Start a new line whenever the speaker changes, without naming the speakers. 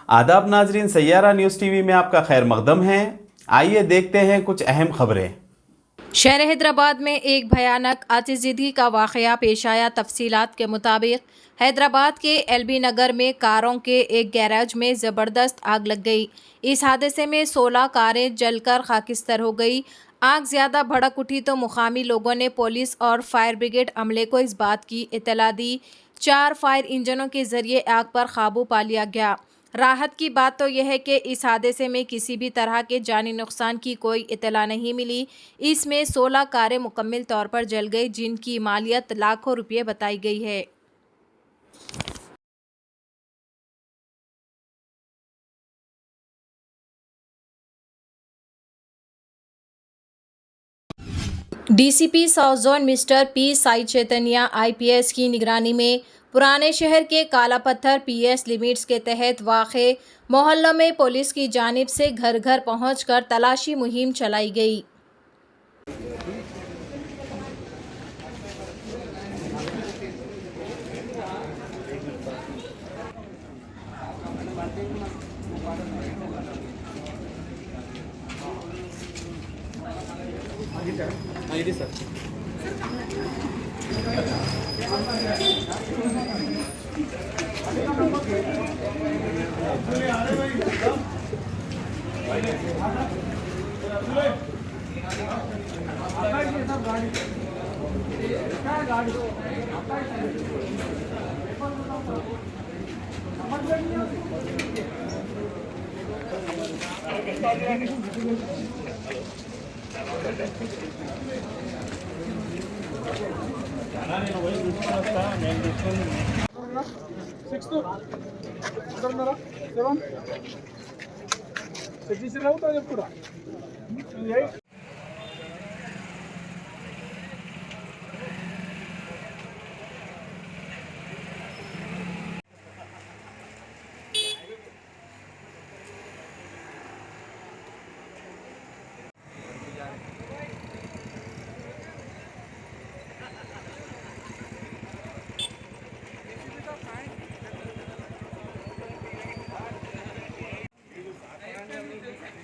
आदाब नाजरीन, Saiyaara news TV में आपका खैर मकदम है। आइए देखते हैं कुछ अहम खबरें।
शहर हैदराबाद में एक भयानक आतिशबाजी का वाक़या पेश आया। तफसीलात के मुताबिक हैदराबाद के एलबी नगर में कारों के एक गैराज में ज़बरदस्त आग लग गई। इस हादसे में 16 कारें जलकर खाकिस्तर हो गई। आग ज़्यादा भड़क उठी तो मुकामी लोगों ने पुलिस और फायर ब्रिगेड अमले को इस बात की इत्तला दी। 4 फायर इंजनों के जरिए आग पर काबू पा लिया गया। राहत की बात तो यह है कि इस हादसे में किसी भी तरह के जानी नुकसान की कोई इत्तला नहीं मिली। इसमें 16 कारें मुकम्मल तौर पर जल गई, जिनकी मालियत लाखों रुपये बताई गई है। DCP south zone mister P Sai Chaitanya IPS की निगरानी में पुराने शहर के काला पत्थर पीएस लिमिट्स के तहत वाक़े मोहल्लों में पुलिस की जानिब से घर घर पहुंचकर तलाशी मुहिम चलाई गई।
Seven.